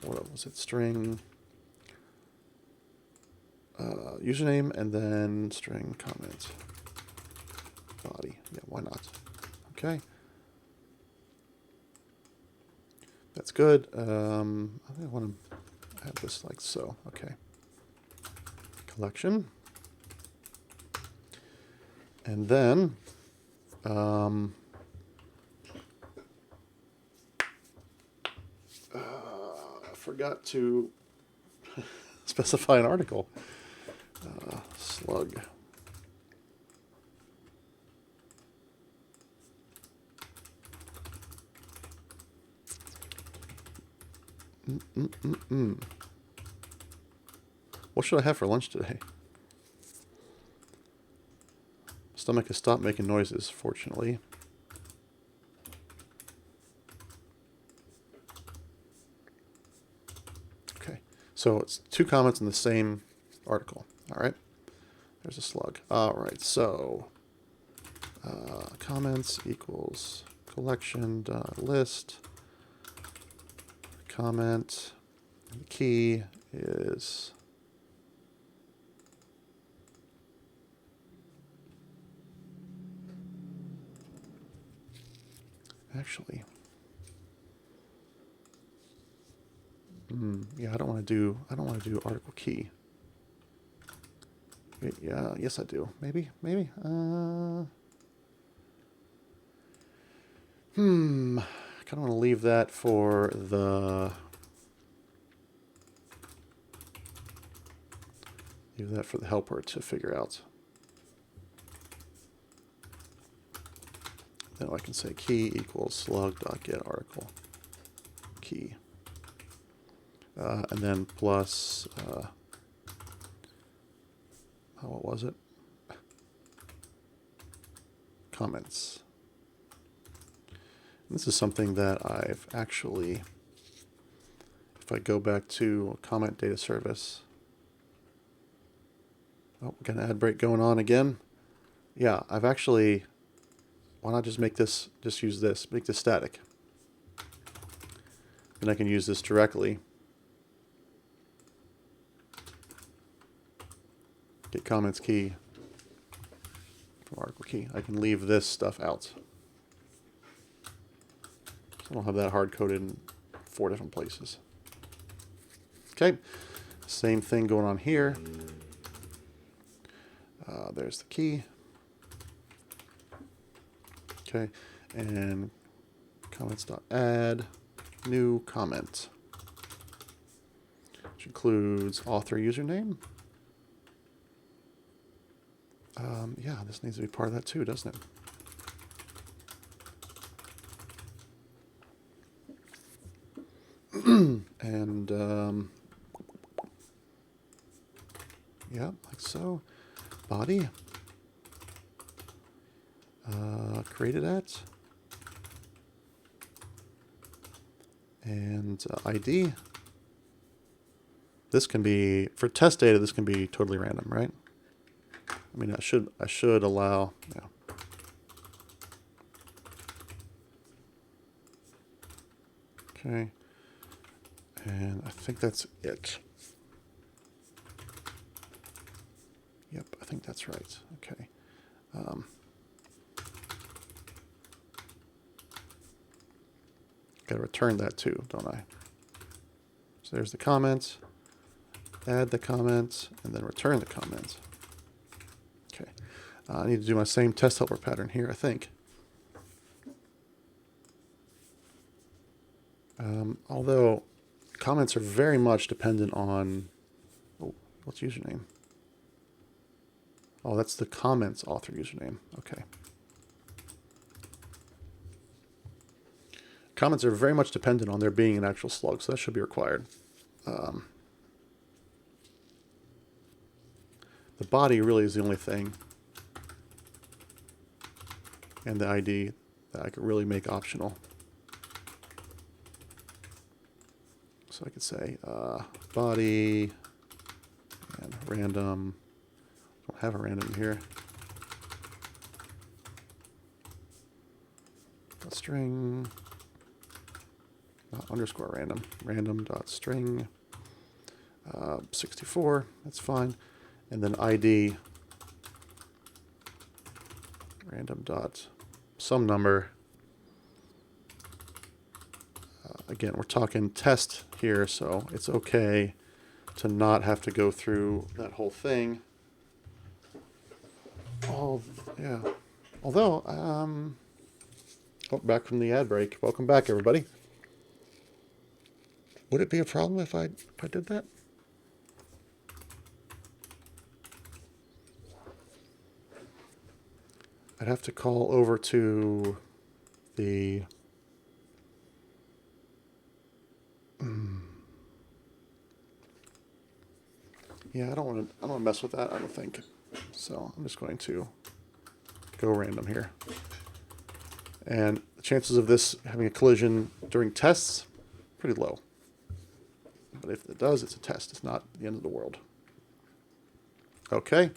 what was it? String username and then string comment body. Yeah, why not? Okay. That's good. I think I want to have this like so. Okay. Collection. And then I forgot to specify an article. Slug. What should I have for lunch today? Stomach has stopped making noises, fortunately. Okay, so it's 2 comments in the same article. All right, there's a slug. All right, so comments equals collection list. Comment. The key is actually. Yeah, I don't want to do article key. Wait, yeah, yes I do. Maybe. I kind of want to leave that for the helper to figure out. Then I can say key equals slug.getArticle key. And then plus, what was it? Comments. And this is something that I've actually, if I go back to comment data service, oh, we got an ad break going on again. Yeah, I've actually, why not just make this, just use this, make this static. And I can use this directly. Get comments key from article key. I can leave this stuff out. So I don't have that hard-coded in 4 different places. Okay, same thing going on here. There's the key. Okay, and comments.add new comment, which includes author username. Yeah, this needs to be part of that too, doesn't it? And yeah, like so. Body. Created at. And ID. This can be, for test data, this can be totally random, right? I mean, I should allow, yeah. Okay. And I think that's it. Yep, I think that's right. Okay. Got to return that too, don't I? So there's the comments. Add the comments, and then return the comments. Okay. I need to do my same test helper pattern here, I think. Although comments are very much dependent on, oh, what's username? Oh, that's the comments author username. Okay. Comments are very much dependent on there being an actual slug, so that should be required. The body really is the only thing, and the ID that I could really make optional. So I could say body and random. I don't have a random here. A string not underscore random, random.string 64, that's fine. And then ID random dot some number. Again, we're talking test here, so it's okay to not have to go through that whole thing. Oh, yeah. Although, oh, back from the ad break. Welcome back, everybody. Would it be a problem if I did that? I'd have to call over to the yeah, I don't want to mess with that, I don't think. So I'm just going to go random here. And the chances of this having a collision during tests, pretty low. But if it does, it's a test. It's not the end of the world. Okay.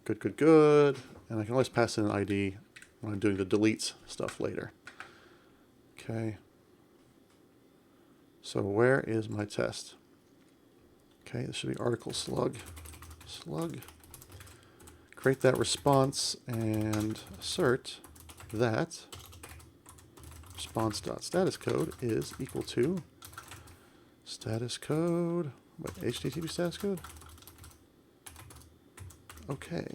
Good, good, good. And I can always pass in an ID when I'm doing the deletes stuff later. Okay. So where is my test? Okay, this should be article slug. Slug. Create that response and assert that response.status code is equal to status code. What, HTTP status code? Okay.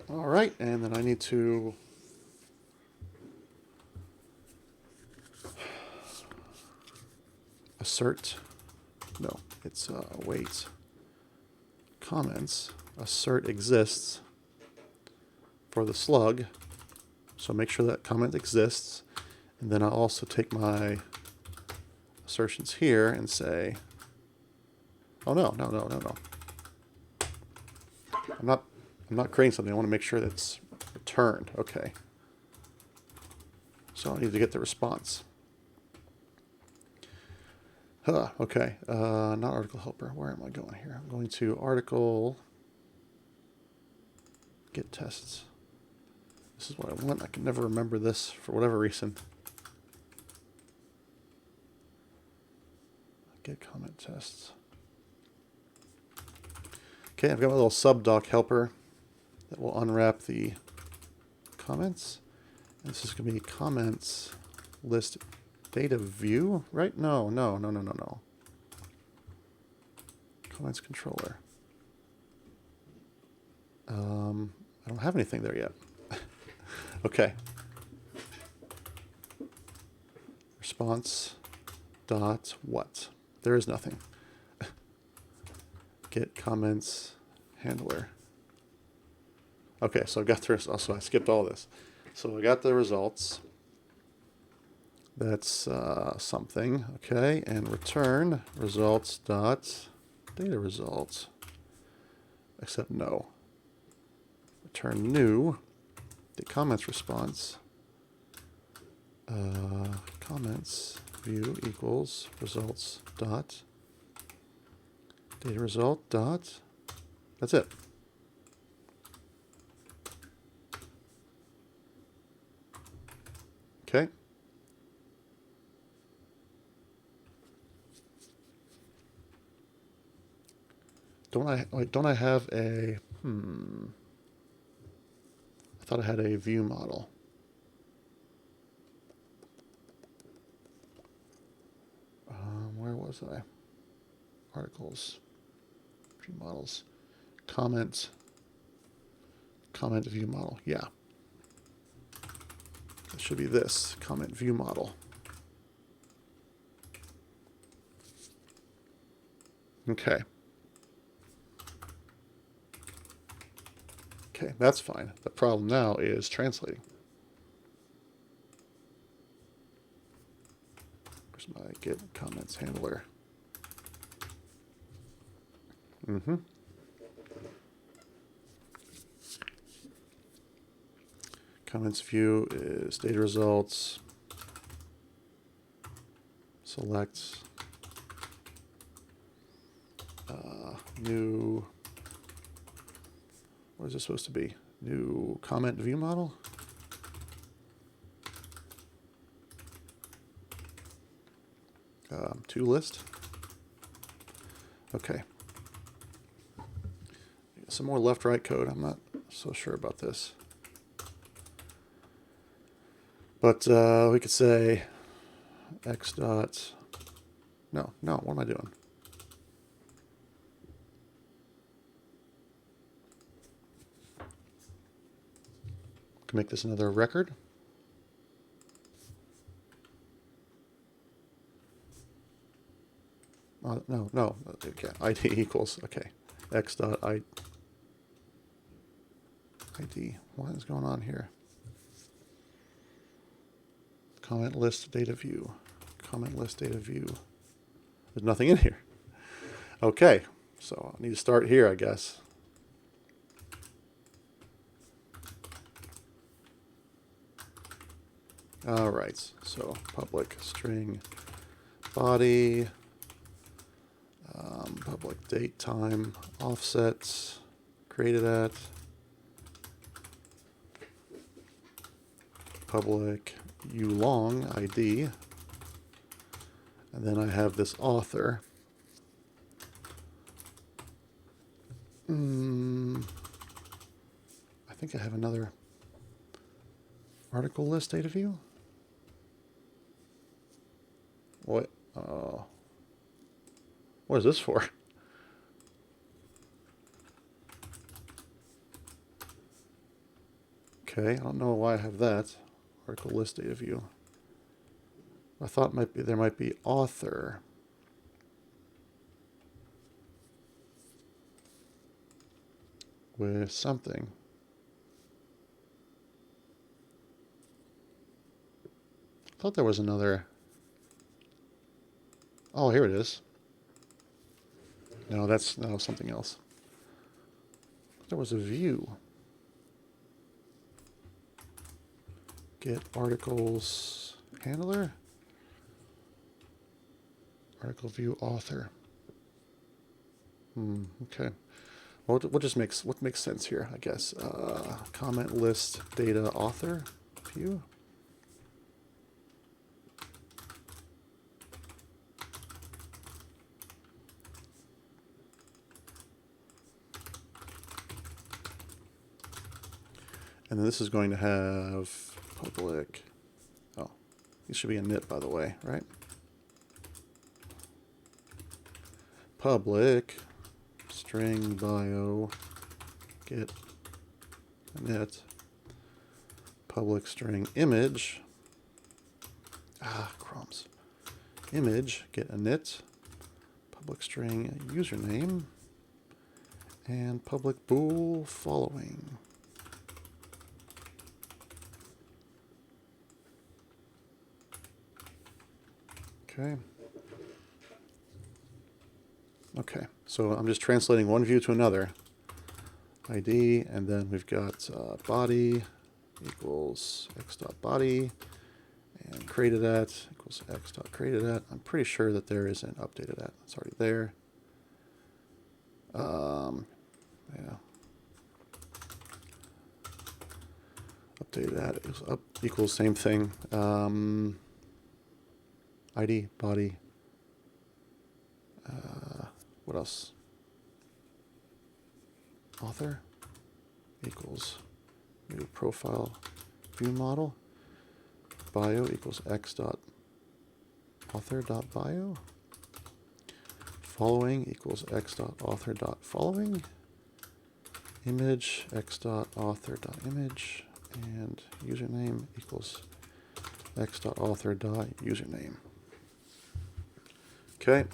All right, and then I need to assert. No, it's wait. Comments. Assert exists for the slug. So make sure that comment exists. And then I'll also take my assertions here and say, oh no. I'm not creating something. I want to make sure that it's returned. Okay. So I need to get the response. Okay. Not article helper. Where am I going here? I'm going to article get tests. This is what I want. I can never remember this for whatever reason. Get comment tests. Okay, I've got my little subdoc helper that will unwrap the comments. And this is going to be comments list data view, right? No. Comments controller. I don't have anything there yet. Okay. Response dot what? There is nothing. Get comments handler. Okay, so I've got the results. So I skipped all this. So I got the results. That's something. Okay, and return results dot data results. Except no. Return new. The comments response. Comments view equals results dot data result dot. That's it. Okay. Don't I have a I thought I had a view model. Where was I? Articles, view models, comment view model. Yeah. It should be this comment view model. Okay. Okay, that's fine. The problem now is translating. Where's my get comments handler? Comments view is data results. Select new. What is this supposed to be? New comment view model? to list. Okay. Some more left-right code. I'm not so sure about this. But we could say x dot, no, what am I doing? Can make this another record. No, okay, ID equals, okay, x dot ID. What is going on here? Comment list data view. Comment list data view. There's nothing in here. Okay, so I need to start here, I guess. All right, so public string body, public date time offsets, created at, public ulong ID, and then I have this author. I think I have another article list data view. What? What is this for? Okay, I don't know why I have that. Article list data view. I thought there might be author. With something. I thought there was another. Oh, here it is. No, that's something else. There was a view. Get articles handler. Article view author. Okay. Well, what makes sense here, I guess. Comment list data author view. And then this is going to have public. Oh, this should be a init, by the way, right? Public string bio get init public string image. Crumbs. Image get init public string username and public bool following. Okay. Okay, so I'm just translating one view to another. ID, and then we've got body equals x.body, and created at equals x.created at. I'm pretty sure that there is an updated at. It's already there. Yeah. Updated at equals same thing. ID, body. What else? Author equals new profile view model. Bio equals x dot author dot bio. Following equals x dot author dot following. Image x dot author dot image, and username equals x dot author dot username. Okay.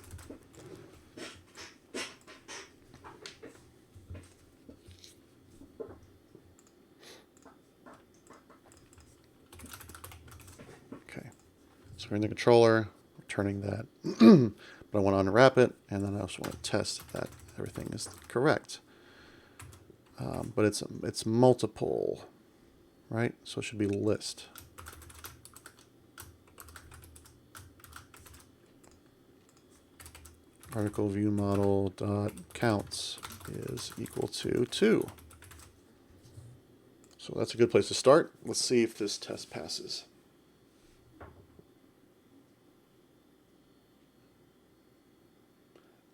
So we're in the controller, returning that, but I want to unwrap it, and then I also want to test that everything is correct. But it's multiple, right? So it should be list. Article view model dot counts is equal to 2. So that's a good place to start. Let's see if this test passes.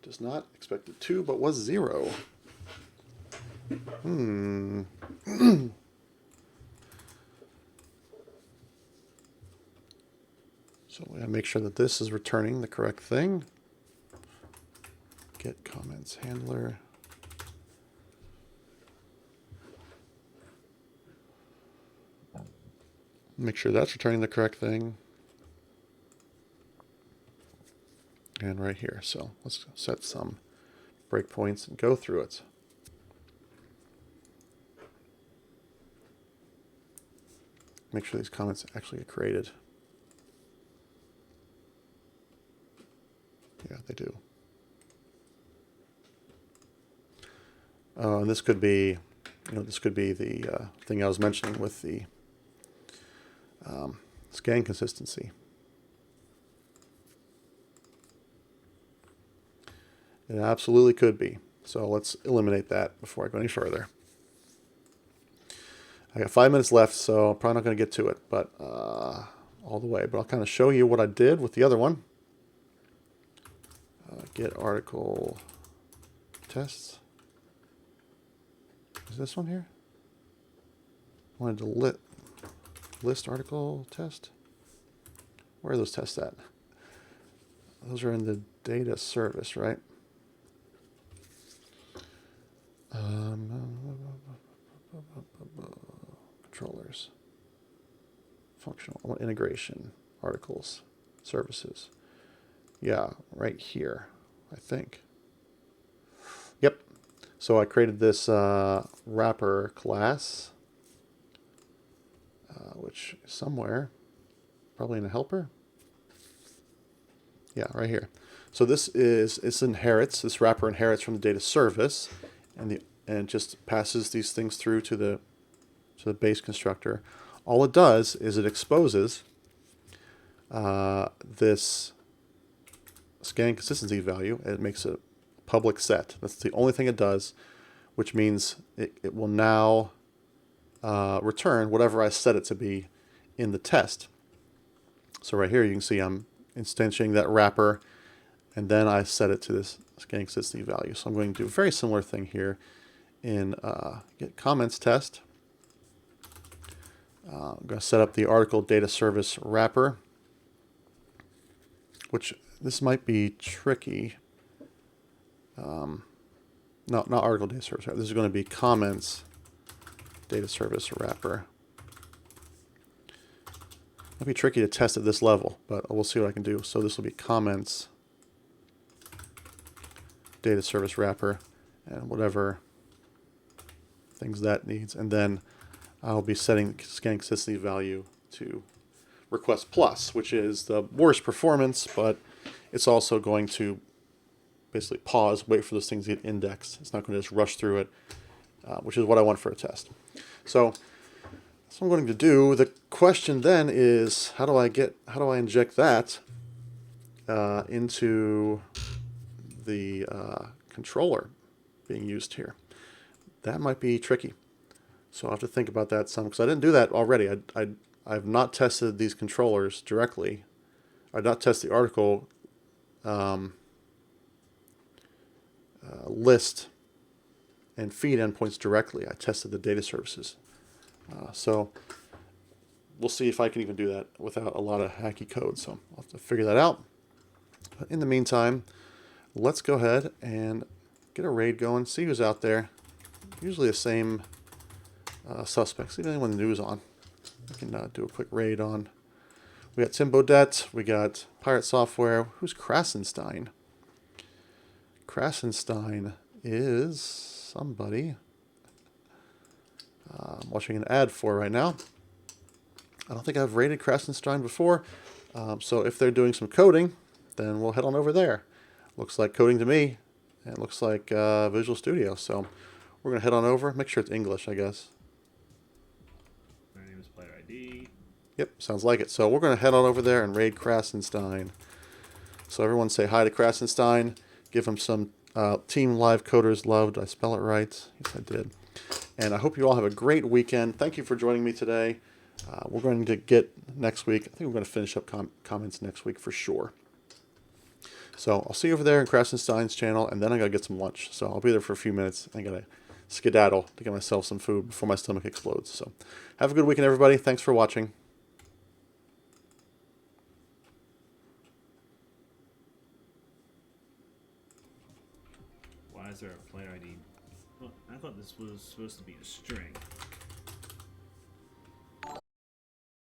Does not expected 2, but was 0. So we gotta make sure that this is returning the correct thing. Get comments handler. Make sure that's returning the correct thing. And right here. So let's set some breakpoints and go through it. Make sure these comments actually get created. Yeah, they do. And this could be, this could be the thing I was mentioning with the scan consistency. It absolutely could be. So let's eliminate that before I go any further. I got 5 minutes left, so I'm probably not going to get to it, but all the way. But I'll kind of show you what I did with the other one. Get article tests. Is this one here? I wanted to list article test. Where are those tests at? Those are in the data service, right? Controllers. Functional integration. Articles. Services. Yeah, right here, I think. Yep. So I created this wrapper class, which is somewhere, probably in a helper. Yeah, right here. So this inherits, this wrapper inherits from the data service, and just passes these things through to the base constructor. All it does is it exposes this scan consistency value, and it makes a public set. That's the only thing it does, which means it will now return whatever I set it to be in the test. So right here you can see I'm instantiating that wrapper, and then I set it to this scan consistency value. So I'm going to do a very similar thing here in get comments test. I'm going to set up the article data service wrapper, which this might be tricky. No, not article data service wrapper. This is going to be comments data service wrapper. Might be tricky to test at this level, but we'll see what I can do. So this will be comments data service wrapper and whatever things that needs, and then I'll be setting the scan consistency value to request plus, which is the worst performance, but it's also going to basically pause, wait for those things to get indexed. It's not going to just rush through it, which is what I want for a test. So that's what I'm going to do. The question then is, how do I inject that into the controller being used here? That might be tricky. So I'll have to think about that some, because I didn't do that already. I've not tested these controllers directly. I've not tested the article list and feed endpoints directly. I tested the data services. So we'll see if I can even do that without a lot of hacky code. So I'll have to figure that out. But in the meantime, let's go ahead and get a raid going, see who's out there. Usually the same suspects, even when the news on. We can do a quick raid on. We got Tim Bodette, we got Pirate Software. Who's Krasenstein? Krasenstein is somebody I'm watching an ad for right now. I don't think I've raided Krasenstein before, so if they're doing some coding, then we'll head on over there. Looks like coding to me, and it looks like Visual Studio, so we're going to head on over. Make sure it's English, I guess. My name is Player ID. Yep, sounds like it. So we're going to head on over there and raid Krasenstein. So everyone say hi to Krasenstein. Give him some Team Live Coders love. Did I spell it right? Yes, I did. And I hope you all have a great weekend. Thank you for joining me today. We're going to get next week. I think we're going to finish up comments next week for sure. So I'll see you over there in Krasenstein's channel, and then I gotta get some lunch. So I'll be there for a few minutes. I gotta skedaddle to get myself some food before my stomach explodes. So have a good weekend, everybody. Thanks for watching. Why is there a player ID? Well, I thought this was supposed to be a string.